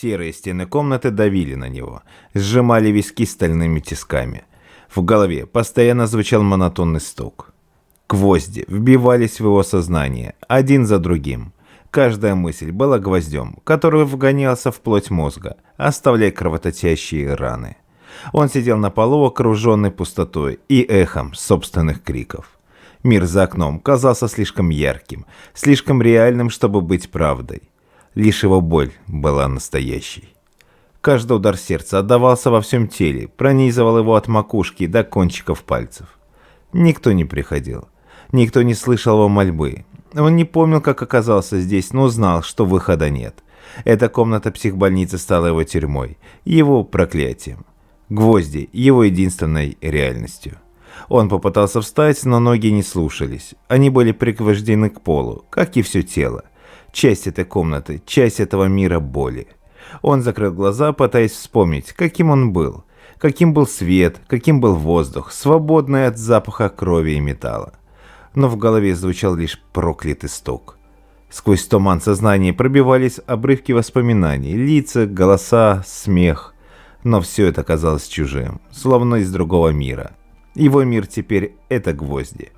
Серые стены комнаты давили на него, сжимали виски стальными тисками. В голове постоянно звучал монотонный стук. Гвозди вбивались в его сознание, один за другим. Каждая мысль была гвоздем, который вгонялся в плоть мозга, оставляя кровоточащие раны. Он сидел на полу, окруженный пустотой и эхом собственных криков. Мир за окном казался слишком ярким, слишком реальным, чтобы быть правдой. Лишь его боль была настоящей. Каждый удар сердца отдавался во всем теле, пронизывал его от макушки до кончиков пальцев. Никто не приходил, никто не слышал его мольбы. Он не помнил, как оказался здесь, но знал, что выхода нет. Эта комната психбольницы стала его тюрьмой, его проклятием. Гвозди – его единственной реальностью. Он попытался встать, но ноги не слушались. Они были пригвождены к полу, как и все тело. Часть этой комнаты, часть этого мира боли. Он закрыл глаза, пытаясь вспомнить, каким он был. Каким был свет, каким был воздух, свободный от запаха крови и металла. Но в голове звучал лишь проклятый стук. Сквозь туман сознания пробивались обрывки воспоминаний, лица, голоса, смех. Но все это казалось чужим, словно из другого мира. Его мир теперь – это гвозди.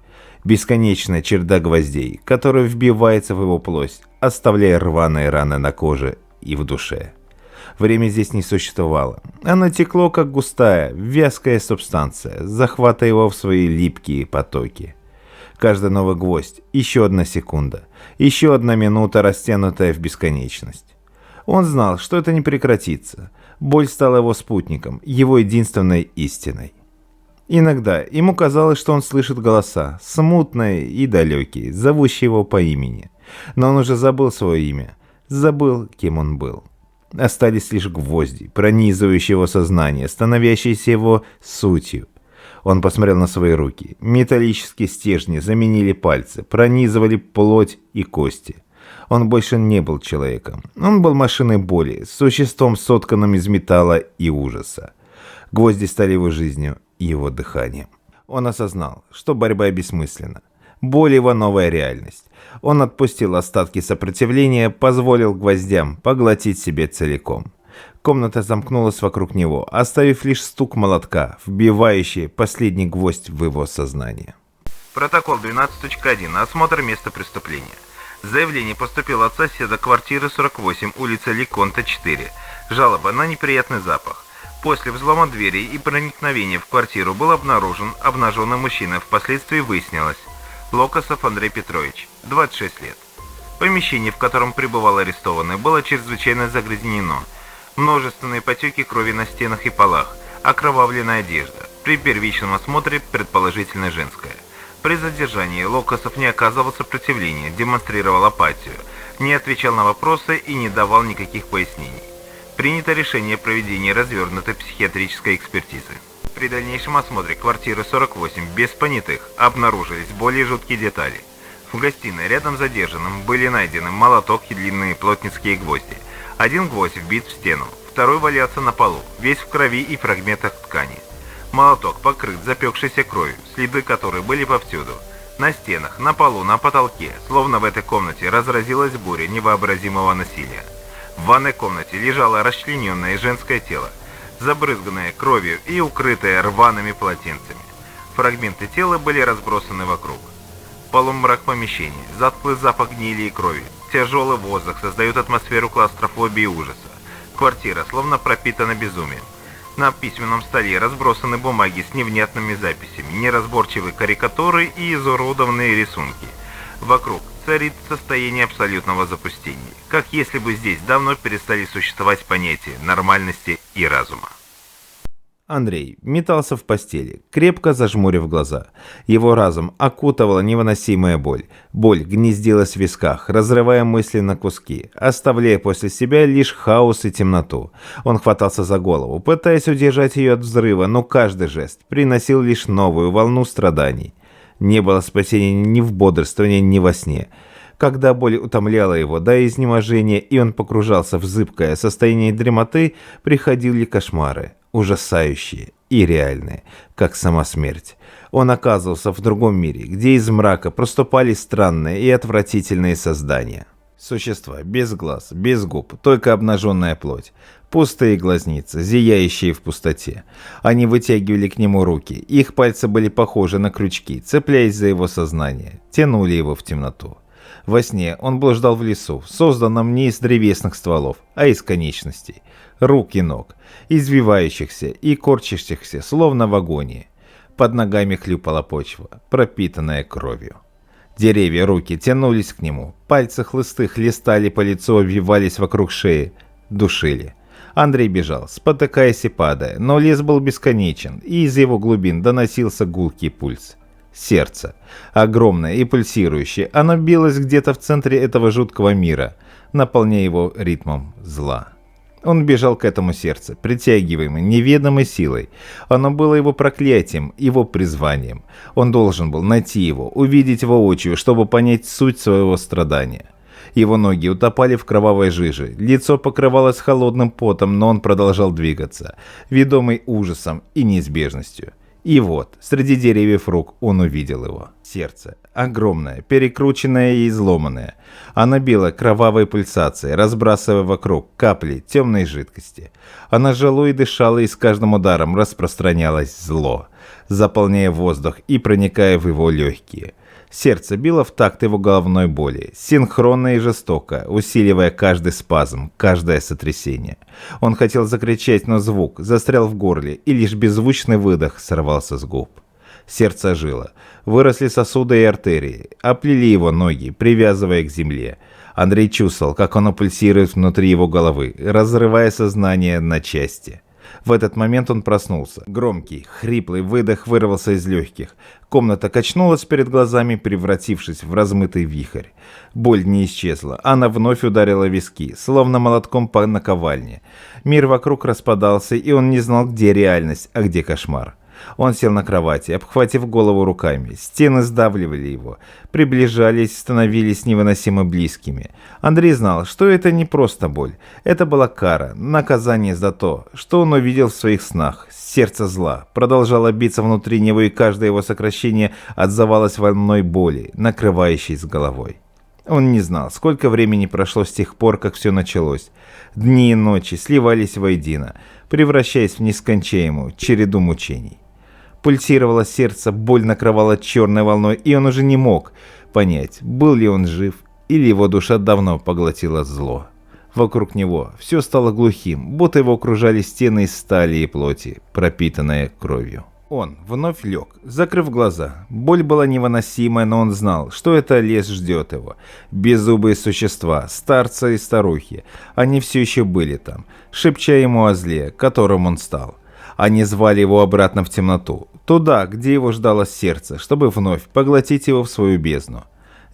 Бесконечная череда гвоздей, которая вбивается в его плоть, оставляя рваные раны на коже и в душе. Время здесь не существовало. Оно текло, как густая, вязкая субстанция, захватывая его в свои липкие потоки. Каждый новый гвоздь – еще одна секунда, еще одна минута, растянутая в бесконечность. Он знал, что это не прекратится. Боль стала его спутником, его единственной истиной. Иногда ему казалось, что он слышит голоса, смутные и далекие, зовущие его по имени. Но он уже забыл свое имя, забыл, кем он был. Остались лишь гвозди, пронизывающие его сознание, становящиеся его сутью. Он посмотрел на свои руки. Металлические стержни заменили пальцы, пронизывали плоть и кости. Он больше не был человеком. Он был машиной боли, существом, сотканным из металла и ужаса. Гвозди стали его жизнью и его дыханием. Он осознал, что борьба бессмысленна. Боль его новая реальность. Он отпустил остатки сопротивления, позволил гвоздям поглотить себе целиком. Комната замкнулась вокруг него, оставив лишь стук молотка, вбивающий последний гвоздь в его сознание. Протокол 12.1. Осмотр места преступления. Заявление поступило от соседа квартиры 48, улица Леконта, 4. Жалоба на неприятный запах. После взлома двери и проникновения в квартиру был обнаружен обнаженный мужчина. Впоследствии выяснилось. Локосов Андрей Петрович, 26 лет. Помещение, в котором пребывал арестованный, было чрезвычайно загрязнено. Множественные потеки крови на стенах и полах, окровавленная одежда. При первичном осмотре предположительно женская. При задержании Локосов не оказывал сопротивления, демонстрировал апатию, не отвечал на вопросы и не давал никаких пояснений. Принято решение о проведении развернутой психиатрической экспертизы. При дальнейшем осмотре квартиры 48 без понятых обнаружились более жуткие детали. В гостиной рядом с задержанным были найдены молоток и длинные плотницкие гвозди. Один гвоздь вбит в стену, второй валялся на полу, весь в крови и фрагментах ткани. Молоток покрыт запекшейся кровью, следы которой были повсюду. На стенах, на полу, на потолке, словно в этой комнате разразилась буря невообразимого насилия. В ванной комнате лежало расчлененное женское тело, забрызганное кровью и укрытое рваными полотенцами. Фрагменты тела были разбросаны вокруг. Полумрак помещения, затхлый запах гнили и крови, тяжелый воздух создает атмосферу клаустрофобии и ужаса. Квартира словно пропитана безумием. На письменном столе разбросаны бумаги с невнятными записями, неразборчивые карикатуры и изуродованные рисунки. Вокруг царит состояние абсолютного запустения, как если бы здесь давно перестали существовать понятия нормальности и разума. Андрей метался в постели, крепко зажмурив глаза. Его разум окутывала невыносимая боль. Боль гнездилась в висках, разрывая мысли на куски, оставляя после себя лишь хаос и темноту. Он хватался за голову, пытаясь удержать ее от взрыва, но каждый жест приносил лишь новую волну страданий. Не было спасения ни в бодрствовании, ни во сне. Когда боль утомляла его до изнеможения, и он погружался в зыбкое состояние дремоты, приходили кошмары, ужасающие и реальные, как сама смерть. Он оказывался в другом мире, где из мрака проступали странные и отвратительные создания. Существа без глаз, без губ, только обнаженная плоть. Пустые глазницы, зияющие в пустоте. Они вытягивали к нему руки. Их пальцы были похожи на крючки, цепляясь за его сознание, тянули его в темноту. Во сне он блуждал в лесу, созданном не из древесных стволов, а из конечностей, рук и ног, извивающихся и корчащихся, словно в агонии. Под ногами хлюпала почва, пропитанная кровью. Деревья, руки тянулись к нему, пальцы хлысты хлестали по лицу, обвивались вокруг шеи, душили. Андрей бежал, спотыкаясь и падая, но лес был бесконечен, и из его глубин доносился гулкий пульс. Сердце, огромное и пульсирующее, оно билось где-то в центре этого жуткого мира, наполняя его ритмом зла. Он бежал к этому сердцу, притягиваемый неведомой силой. Оно было его проклятием, его призванием. Он должен был найти его, увидеть воочию, чтобы понять суть своего страдания. Его ноги утопали в кровавой жиже, лицо покрывалось холодным потом, но он продолжал двигаться, ведомый ужасом и неизбежностью. И вот, среди деревьев рук он увидел его. Сердце, огромное, перекрученное и изломанное. Оно било кровавой пульсацией, разбрасывая вокруг капли темной жидкости. Оно жило и дышало, и с каждым ударом распространялось зло, заполняя воздух и проникая в его легкие. Сердце било в такт его головной боли, синхронно и жестоко, усиливая каждый спазм, каждое сотрясение. Он хотел закричать, но звук застрял в горле, и лишь беззвучный выдох сорвался с губ. Сердце жило, выросли сосуды и артерии, оплели его ноги, привязывая к земле. Андрей чувствовал, как оно пульсирует внутри его головы, разрывая сознание на части. В этот момент он проснулся. Громкий, хриплый выдох вырвался из легких. Комната качнулась перед глазами, превратившись в размытый вихрь. Боль не исчезла. Она вновь ударила виски, словно молотком по наковальне. Мир вокруг распадался, и он не знал, где реальность, а где кошмар. Он сел на кровати, обхватив голову руками. Стены сдавливали его, приближались, становились невыносимо близкими. Андрей знал, что это не просто боль. Это была кара, наказание за то, что он увидел в своих снах. Сердце зла продолжало биться внутри него, и каждое его сокращение отзывалось волной боли, накрывающей с головой. Он не знал, сколько времени прошло с тех пор, как все началось. Дни и ночи сливались воедино, превращаясь в нескончаемую череду мучений. Пульсировало сердце, боль накрывала черной волной, и он уже не мог понять, был ли он жив, или его душа давно поглотила зло. Вокруг него все стало глухим, будто его окружали стены из стали и плоти, пропитанные кровью. Он вновь лег, закрыв глаза. Боль была невыносимая, но он знал, что это лес ждет его. Беззубые существа, старцы и старухи, они все еще были там, шепча ему о зле, которым он стал. Они звали его обратно в темноту, туда, где его ждало сердце, чтобы вновь поглотить его в свою бездну.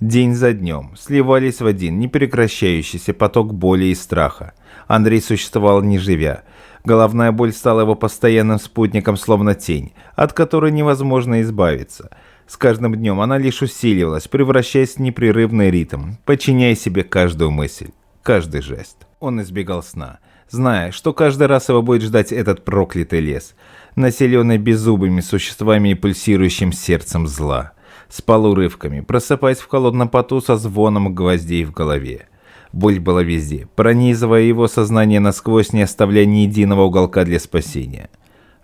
День за днем сливались в один непрекращающийся поток боли и страха. Андрей существовал не живя. Головная боль стала его постоянным спутником, словно тень, от которой невозможно избавиться. С каждым днем она лишь усиливалась, превращаясь в непрерывный ритм, подчиняя себе каждую мысль, каждый жест. Он избегал сна, зная, что каждый раз его будет ждать этот проклятый лес, населенный беззубыми существами и пульсирующим сердцем зла. Спал урывками, просыпаясь в холодном поту со звоном гвоздей в голове. Боль была везде, пронизывая его сознание насквозь, не оставляя ни единого уголка для спасения.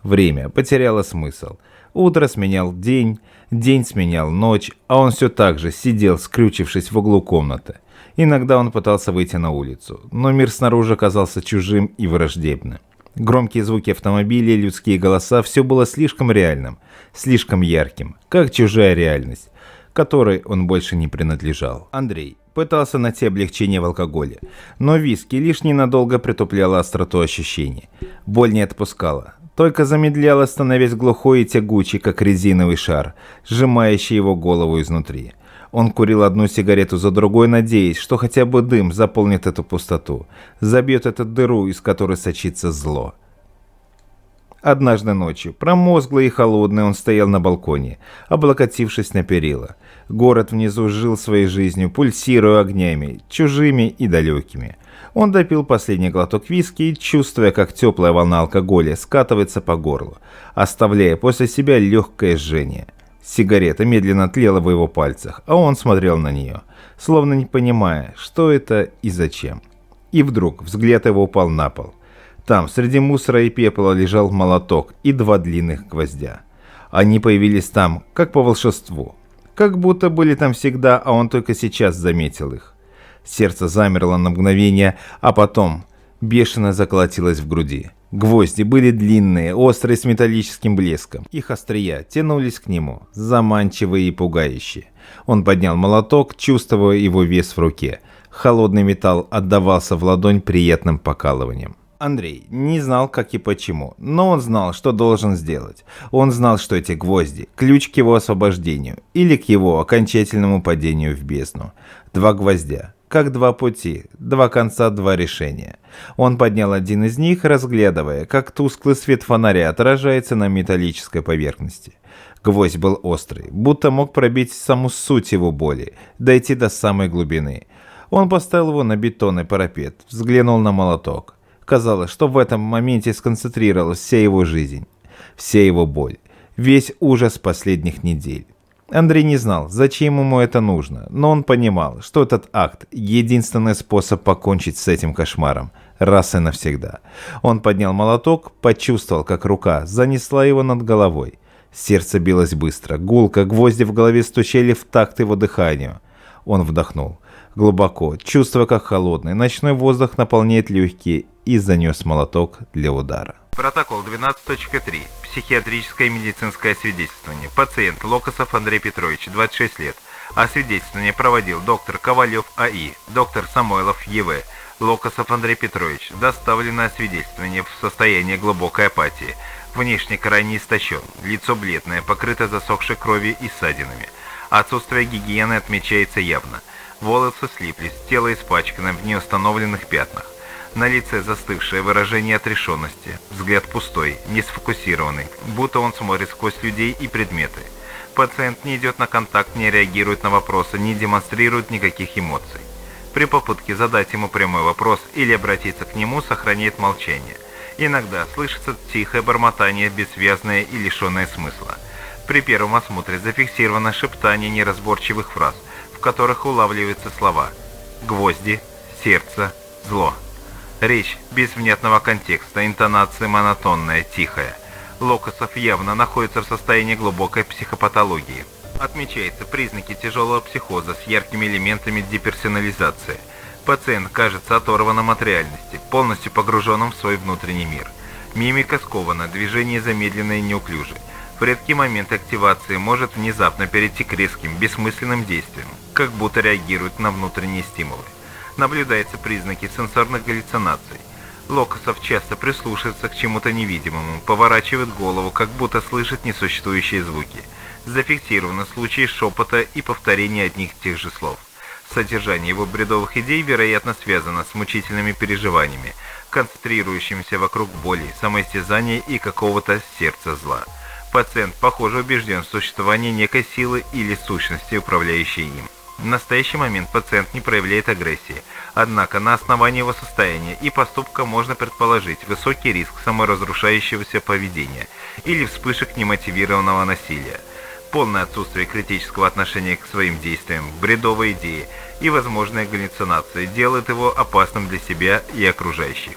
Время потеряло смысл. Утро сменял день, день сменял ночь, а он все так же сидел, скрючившись в углу комнаты. Иногда он пытался выйти на улицу, но мир снаружи казался чужим и враждебным. Громкие звуки автомобилей, людские голоса – все было слишком реальным, слишком ярким, как чужая реальность, которой он больше не принадлежал. Андрей пытался найти облегчение в алкоголе, но виски лишь ненадолго притупляла остроту ощущений. Боль не отпускала, только замедляла, становясь глухой и тягучей, как резиновый шар, сжимающий его голову изнутри. Он курил одну сигарету за другой, надеясь, что хотя бы дым заполнит эту пустоту, забьет эту дыру, из которой сочится зло. Однажды ночью, промозглый и холодный, он стоял на балконе, облокотившись на перила. Город внизу жил своей жизнью, пульсируя огнями, чужими и далекими. Он допил последний глоток виски, чувствуя, как теплая волна алкоголя скатывается по горлу, оставляя после себя легкое жжение. Сигарета медленно тлела в его пальцах, а он смотрел на нее, словно не понимая, что это и зачем. И вдруг взгляд его упал на пол. Там, среди мусора и пепла, лежал молоток и 2 длинных гвоздя. Они появились там, как по волшебству. Как будто были там всегда, а он только сейчас заметил их. Сердце замерло на мгновение, а потом бешено заколотилось в груди. Гвозди были длинные, острые, с металлическим блеском. Их острия тянулись к нему, заманчивые и пугающие. Он поднял молоток, чувствуя его вес в руке. Холодный металл отдавался в ладонь приятным покалыванием. Андрей не знал, как и почему, но он знал, что должен сделать. Он знал, что эти гвозди – ключ к его освобождению или к его окончательному падению в бездну. 2 гвоздя, как 2 пути, 2 конца, 2 решения. Он поднял один из них, разглядывая, как тусклый свет фонаря отражается на металлической поверхности. Гвоздь был острый, будто мог пробить саму суть его боли, дойти до самой глубины. Он поставил его на бетонный парапет, взглянул на молоток. Казалось, что в этом моменте сконцентрировалась вся его жизнь, вся его боль, весь ужас последних недель. Андрей не знал, зачем ему это нужно, но он понимал, что этот акт – единственный способ покончить с этим кошмаром, раз и навсегда. Он поднял молоток, почувствовал, как рука занесла его над головой. Сердце билось быстро, гулко, гвозди в голове стучали в такт его дыханию. Он вдохнул глубоко, чувствуя, как холодный ночной воздух наполняет легкие, и занес молоток для удара. Протокол 12.3. Психиатрическое и медицинское свидетельствование. Пациент Локосов Андрей Петрович, 26 лет. Освидетельствование проводил доктор Ковалев А.И., доктор Самойлов Е.В. Локосов Андрей Петрович. Доставлено освидетельствование в состоянии глубокой апатии. Внешне крайне истощен. Лицо бледное, покрыто засохшей кровью и ссадинами. Отсутствие гигиены отмечается явно. Волосы слиплись, тело испачкано в неустановленных пятнах. На лице застывшее выражение отрешенности, взгляд пустой, не сфокусированный, будто он смотрит сквозь людей и предметы. Пациент не идет на контакт, не реагирует на вопросы, не демонстрирует никаких эмоций. При попытке задать ему прямой вопрос или обратиться к нему, сохраняет молчание. Иногда слышится тихое бормотание, бессвязное и лишенное смысла. При первом осмотре зафиксировано шептание неразборчивых фраз, в которых улавливаются слова «гвозди», «сердце», «зло». Речь без внятного контекста, интонация монотонная, тихая. Локосов явно находится в состоянии глубокой психопатологии. Отмечаются признаки тяжелого психоза с яркими элементами деперсонализации. Пациент кажется оторванным от реальности, полностью погруженным в свой внутренний мир. Мимика скована, движения замедленные и неуклюжи. В редкий момент активации может внезапно перейти к резким, бессмысленным действиям, как будто реагирует на внутренние стимулы. Наблюдаются признаки сенсорных галлюцинаций. Локосов часто прислушивается к чему-то невидимому, поворачивает голову, как будто слышит несуществующие звуки. Зафиксированы случаи шепота и повторения одних и тех же слов. Содержание его бредовых идей, вероятно, связано с мучительными переживаниями, концентрирующимися вокруг боли, самоистязания и какого-то сердца зла. Пациент, похоже, убежден в существовании некой силы или сущности, управляющей им. В настоящий момент пациент не проявляет агрессии, однако на основании его состояния и поступка можно предположить высокий риск саморазрушающегося поведения или вспышек немотивированного насилия, полное отсутствие критического отношения к своим действиям, бредовые идеи и возможные галлюцинации делают его опасным для себя и окружающих.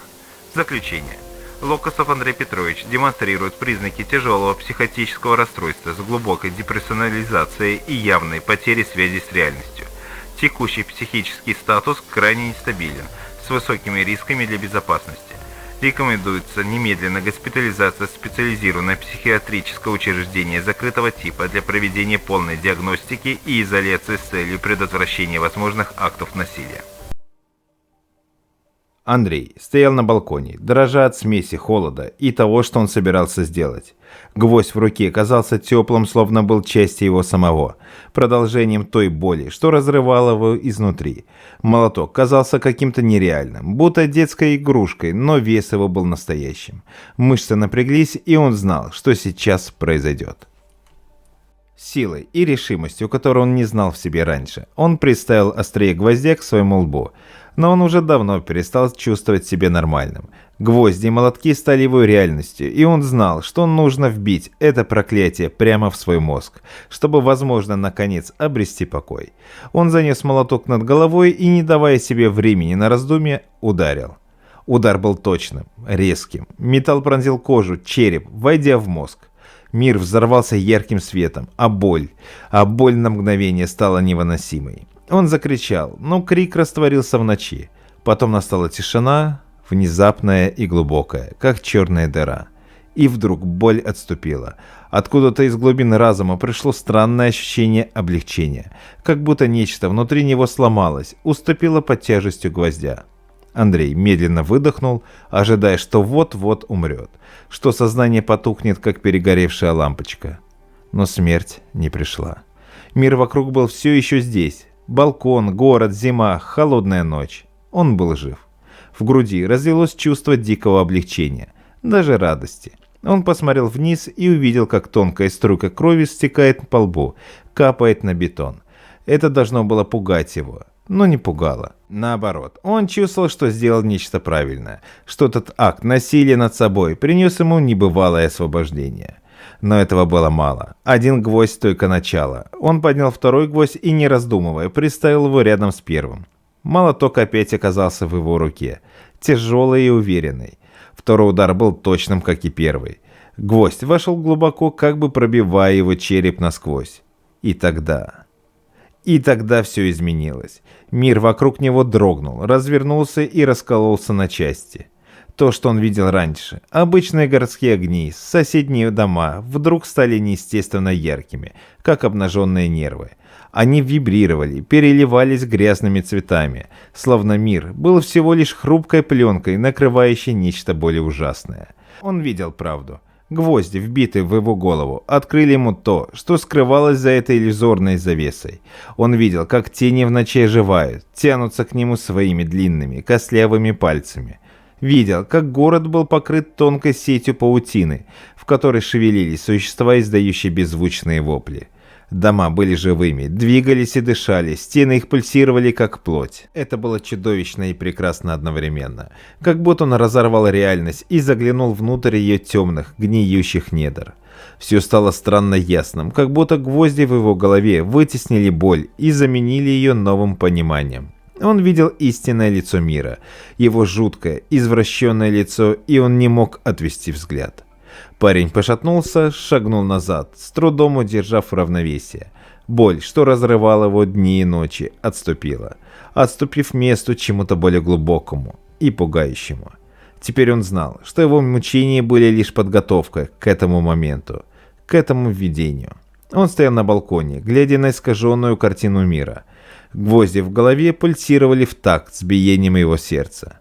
Заключение. Локосов Андрей Петрович демонстрирует признаки тяжелого психотического расстройства с глубокой деперсонализацией и явной потерей связи с реальностью. Текущий психический статус крайне нестабилен, с высокими рисками для безопасности. Рекомендуется немедленная госпитализация в специализированное психиатрическое учреждение закрытого типа для проведения полной диагностики и изоляции с целью предотвращения возможных актов насилия. Андрей стоял на балконе, дрожа от смеси холода и того, что он собирался сделать. Гвоздь в руке казался теплым, словно был частью его самого, продолжением той боли, что разрывало его изнутри. Молоток казался каким-то нереальным, будто детской игрушкой, но вес его был настоящим. Мышцы напряглись, и он знал, что сейчас произойдет. Силой и решимостью, которую он не знал в себе раньше, он приставил острие гвоздя к своему лбу. Но он уже давно перестал чувствовать себя нормальным. Гвозди и молотки стали его реальностью, и он знал, что нужно вбить это проклятие прямо в свой мозг, чтобы, возможно, наконец обрести покой. Он занес молоток над головой и, не давая себе времени на раздумье, ударил. Удар был точным, резким. Металл пронзил кожу, череп, войдя в мозг. Мир взорвался ярким светом, а боль на мгновение стала невыносимой. Он закричал, но крик растворился в ночи. Потом настала тишина, внезапная и глубокая, как черная дыра. И вдруг боль отступила. Откуда-то из глубин разума пришло странное ощущение облегчения, как будто нечто внутри него сломалось, уступило под тяжестью гвоздя. Андрей медленно выдохнул, ожидая, что вот-вот умрет, что сознание потухнет, как перегоревшая лампочка. Но смерть не пришла. Мир вокруг был все еще здесь. Балкон, город, зима, холодная ночь. Он был жив. В груди разлилось чувство дикого облегчения, даже радости. Он посмотрел вниз и увидел, как тонкая струйка крови стекает по лбу, капает на бетон. Это должно было пугать его. Но не пугало. Наоборот, он чувствовал, что сделал нечто правильное, что этот акт насилия над собой принес ему небывалое освобождение. Но этого было мало. Один гвоздь только начало. Он поднял второй гвоздь и, не раздумывая, приставил его рядом с первым. Молоток опять оказался в его руке, тяжелый и уверенный. Второй удар был точным, как и первый. Гвоздь вошел глубоко, как бы пробивая его череп насквозь. И тогда все изменилось. Мир вокруг него дрогнул, развернулся и раскололся на части. То, что он видел раньше, обычные городские огни, соседние дома, вдруг стали неестественно яркими, как обнаженные нервы. Они вибрировали, переливались грязными цветами, словно мир был всего лишь хрупкой пленкой, накрывающей нечто более ужасное. Он видел правду. Гвозди, вбитые в его голову, открыли ему то, что скрывалось за этой иллюзорной завесой. Он видел, как тени в ночи оживают, тянутся к нему своими длинными, костлявыми пальцами. Видел, как город был покрыт тонкой сетью паутины, в которой шевелились существа, издающие беззвучные вопли. Дома были живыми, двигались и дышали, стены их пульсировали, как плоть. Это было чудовищно и прекрасно одновременно. Как будто он разорвал реальность и заглянул внутрь ее темных, гниющих недр. Все стало странно ясным, как будто гвозди в его голове вытеснили боль и заменили ее новым пониманием. Он видел истинное лицо мира, его жуткое, извращенное лицо, и он не мог отвести взгляд. Парень пошатнулся, шагнул назад, с трудом удержав равновесие. Боль, что разрывала его дни и ночи, отступила, отступив месту чему-то более глубокому и пугающему. Теперь он знал, что его мучения были лишь подготовкой к этому моменту, к этому видению. Он стоял на балконе, глядя на искаженную картину мира. Гвозди в голове пульсировали в такт с биением его сердца.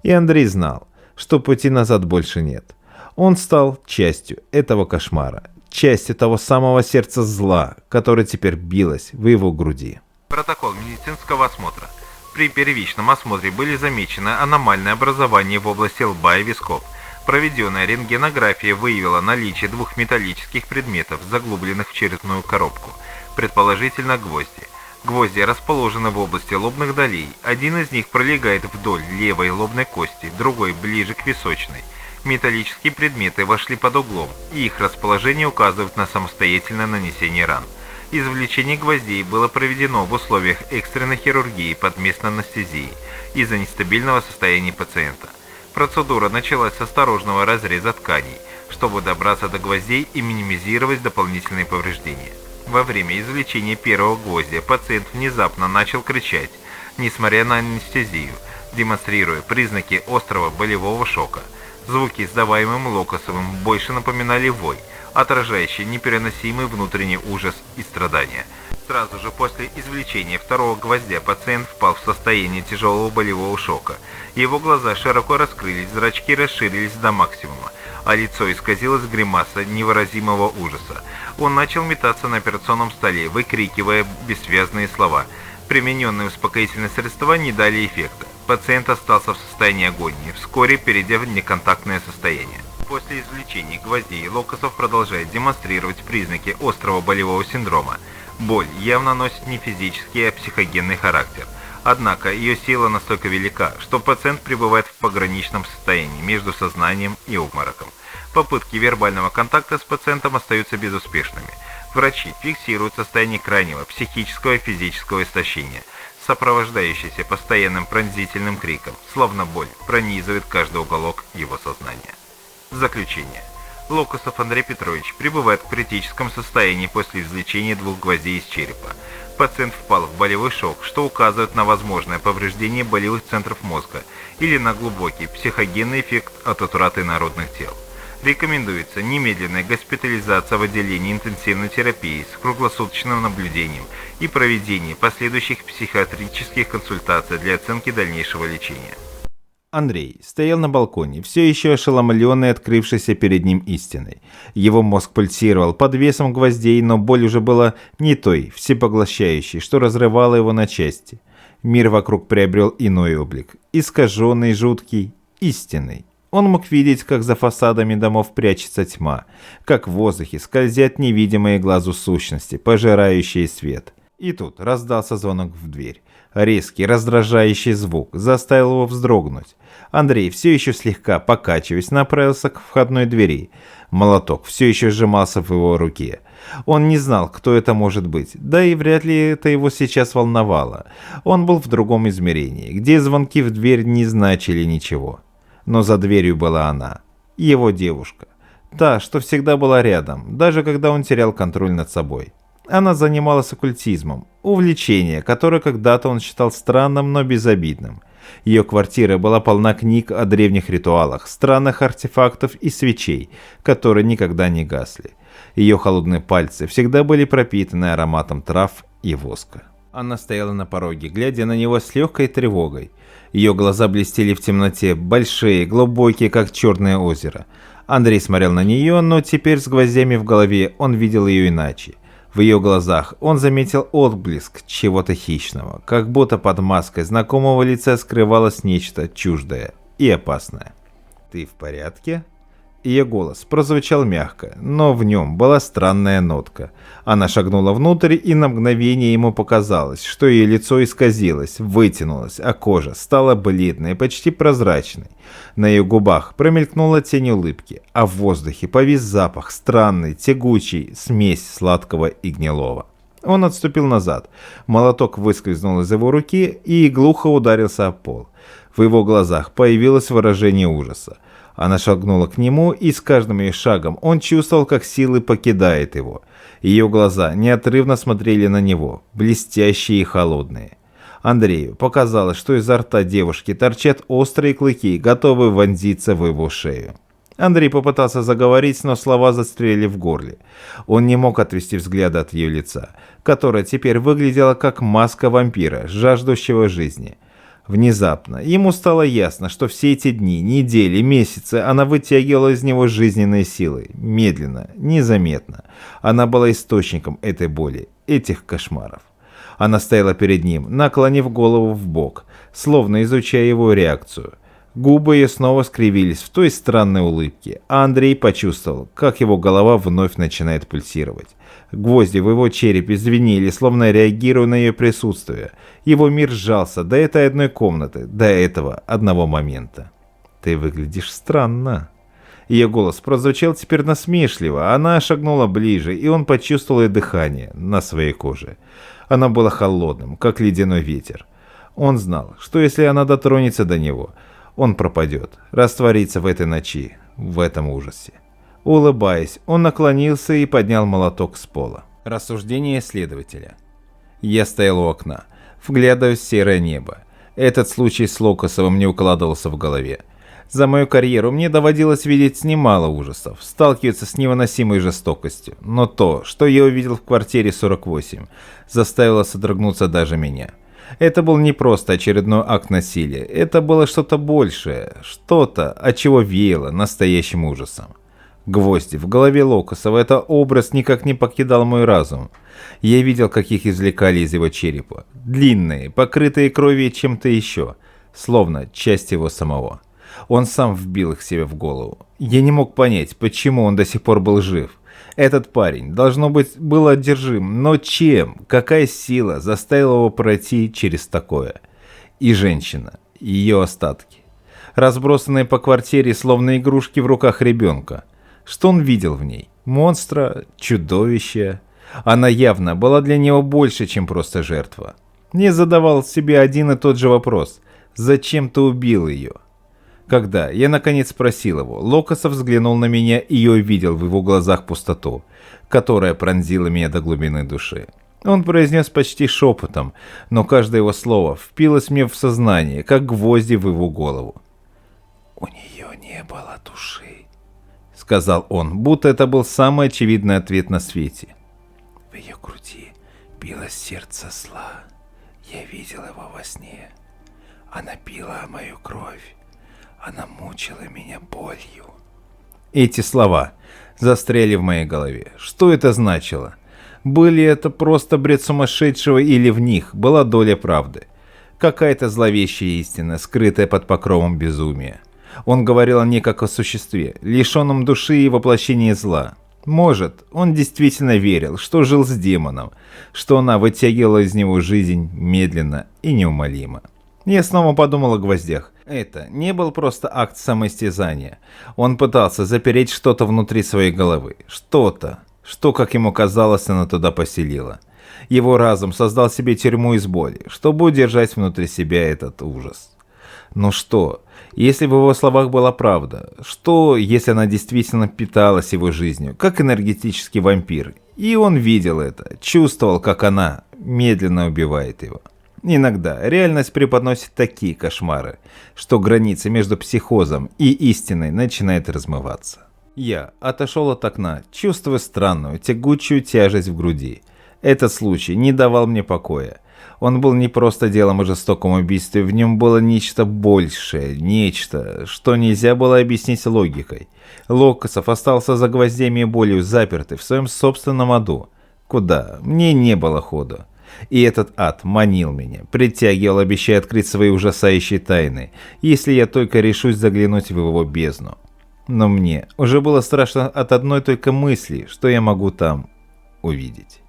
И Андрей знал, что пути назад больше нет. Он стал частью этого кошмара, частью того самого сердца зла, которое теперь билось в его груди. Протокол медицинского осмотра. При первичном осмотре были замечены аномальные образования в области лба и висков. Проведенная рентгенография выявила наличие двух металлических предметов, заглубленных в черепную коробку, предположительно гвозди. Гвозди расположены в области лобных долей. Один из них пролегает вдоль левой лобной кости, другой ближе к височной. Металлические предметы вошли под углом, и их расположение указывает на самостоятельное нанесение ран. Извлечение гвоздей было проведено в условиях экстренной хирургии под местной анестезией из-за нестабильного состояния пациента. Процедура началась с осторожного разреза тканей, чтобы добраться до гвоздей и минимизировать дополнительные повреждения. Во время извлечения первого гвоздя пациент внезапно начал кричать, несмотря на анестезию, демонстрируя признаки острого болевого шока. Звуки, издаваемые Локосовым, больше напоминали вой, отражающий непереносимый внутренний ужас и страдания. Сразу же после извлечения второго гвоздя пациент впал в состояние тяжелого болевого шока. Его глаза широко раскрылись, зрачки расширились до максимума, а лицо исказилось гримаса невыразимого ужаса. Он начал метаться на операционном столе, выкрикивая бессвязные слова. Примененные успокоительные средства не дали эффекта. Пациент остался в состоянии агонии, вскоре перейдя в неконтактное состояние. После извлечения гвоздей Локосов продолжает демонстрировать признаки острого болевого синдрома. Боль явно носит не физический, а психогенный характер. Однако ее сила настолько велика, что пациент пребывает в пограничном состоянии между сознанием и обмороком. Попытки вербального контакта с пациентом остаются безуспешными. Врачи фиксируют состояние крайнего психического и физического истощения, сопровождающееся постоянным пронзительным криком, словно боль пронизывает каждый уголок его сознания. Заключение. Локосов Андрей Петрович пребывает в критическом состоянии после извлечения 2 гвоздей из черепа. Пациент впал в болевой шок, что указывает на возможное повреждение болевых центров мозга или на глубокий психогенный эффект от утраты народных тел. Рекомендуется немедленная госпитализация в отделении интенсивной терапии с круглосуточным наблюдением и проведение последующих психиатрических консультаций для оценки дальнейшего лечения. Андрей стоял на балконе, все еще ошеломленный открывшейся перед ним истиной. Его мозг пульсировал под весом гвоздей, но боль уже была не той, всепоглощающей, что разрывала его на части. Мир вокруг приобрел иной облик, искаженный, жуткий, истинный. Он мог видеть, как за фасадами домов прячется тьма, как в воздухе скользят невидимые глазу сущности, пожирающие свет. И тут раздался звонок в дверь. Резкий, раздражающий звук заставил его вздрогнуть. Андрей, все еще слегка покачиваясь, направился к входной двери. Молоток все еще сжимался в его руке. Он не знал, кто это может быть, да и вряд ли это его сейчас волновало. Он был в другом измерении, где звонки в дверь не значили ничего. Но за дверью была она, его девушка. Та, что всегда была рядом, даже когда он терял контроль над собой. Она занималась оккультизмом, увлечение, которое когда-то он считал странным, но безобидным. Ее квартира была полна книг о древних ритуалах, странных артефактов и свечей, которые никогда не гасли. Ее холодные пальцы всегда были пропитаны ароматом трав и воска. Она стояла на пороге, глядя на него с легкой тревогой. Ее глаза блестели в темноте, большие, глубокие, как черное озеро. Андрей смотрел на нее, но теперь с гвоздями в голове он видел ее иначе. В ее глазах он заметил отблеск чего-то хищного, как будто под маской знакомого лица скрывалось нечто чуждое и опасное. «Ты в порядке?» Ее голос прозвучал мягко, но в нем была странная нотка. Она шагнула внутрь, и на мгновение ему показалось, что ее лицо исказилось, вытянулось, а кожа стала бледной, почти прозрачной. На ее губах промелькнула тень улыбки, а в воздухе повис запах, странный, тягучий, смесь сладкого и гнилого. Он отступил назад. Молоток выскользнул из его руки и глухо ударился о пол. В его глазах появилось выражение ужаса. Она шагнула к нему, и с каждым ее шагом он чувствовал, как силы покидают его. Ее глаза неотрывно смотрели на него, блестящие и холодные. Андрею показалось, что изо рта девушки торчат острые клыки, готовые вонзиться в его шею. Андрей попытался заговорить, но слова застряли в горле. Он не мог отвести взгляда от ее лица, которое теперь выглядело как маска вампира, жаждущего жизни. Внезапно ему стало ясно, что все эти дни, недели, месяцы она вытягивала из него жизненные силы, медленно, незаметно. Она была источником этой боли, этих кошмаров. Она стояла перед ним, наклонив голову в бок, словно изучая его реакцию. Губы ее снова скривились в той странной улыбке, а Андрей почувствовал, как его голова вновь начинает пульсировать. Гвозди в его черепе звенели, словно реагируя на ее присутствие. Его мир сжался до этой одной комнаты, до этого одного момента. «Ты выглядишь странно». Ее голос прозвучал теперь насмешливо. Она шагнула ближе, и он почувствовал ее дыхание на своей коже. Оно было холодным, как ледяной ветер. Он знал, что если она дотронется до него, он пропадет, растворится в этой ночи, в этом ужасе. Улыбаясь, он наклонился и поднял молоток с пола. Рассуждение следователя. Я стоял у окна, вглядываясь в серое небо. Этот случай с Локосовым не укладывался в голове. За мою карьеру мне доводилось видеть немало ужасов, сталкиваться с невыносимой жестокостью. Но то, что я увидел в квартире 48, заставило содрогнуться даже меня. Это был не просто очередной акт насилия, это было что-то большее, что-то, от чего веяло настоящим ужасом. Гвозди в голове Локосова, это образ никак не покидал мой разум. Я видел, как их извлекали из его черепа. Длинные, покрытые кровью и чем-то еще, словно часть его самого. Он сам вбил их себе в голову. Я не мог понять, почему он до сих пор был жив. Этот парень, должно быть, был одержим, но чем? Какая сила заставила его пройти через такое? и женщина, ее остатки, разбросанные по квартире, словно игрушки в руках ребенка. Что он видел в ней? Монстра? Чудовище? Она явно была для него больше, чем просто жертва. Не задавал себе один и тот же вопрос: зачем ты убил ее? Когда я наконец спросил его, Локосов взглянул на меня, и я увидел в его глазах пустоту, которая пронзила меня до глубины души. Он произнес почти шепотом, но каждое его слово впилось мне в сознание, как гвозди в его голову. «У нее не было души», — сказал он, будто это был самый очевидный ответ на свете. «В ее груди билось сердце зла. Я видел его во сне. Она пила мою кровь. Она мучила меня болью». Эти слова застряли в моей голове. Что это значило? Были это просто бред сумасшедшего, или в них была доля правды? Какая-то зловещая истина, скрытая под покровом безумия. Он говорил о ней как о существе, лишенном души и воплощения зла. Может, он действительно верил, что жил с демоном, что она вытягивала из него жизнь медленно и неумолимо. Я снова подумал о гвоздях. Это не был просто акт самоистязания. Он пытался запереть что-то внутри своей головы. Что-то, что, как ему казалось, она туда поселила. Его разум создал себе тюрьму из боли, чтобы удержать внутри себя этот ужас. Но что, если в его словах была правда? Что, если она действительно питалась его жизнью, как энергетический вампир? И он видел это, чувствовал, как она медленно убивает его. Иногда реальность преподносит такие кошмары, что граница между психозом и истиной начинает размываться. Я отошел от окна, чувствуя странную, тягучую тяжесть в груди. Этот случай не давал мне покоя. Он был не просто делом о жестоком убийстве, в нем было нечто большее, нечто, что нельзя было объяснить логикой. Локосов остался за гвоздями и болью запертый в своем собственном аду, куда мне не было ходу. И этот ад манил меня, притягивал, обещая открыть свои ужасающие тайны, если я только решусь заглянуть в его бездну. Но мне уже было страшно от одной только мысли, что я могу там увидеть.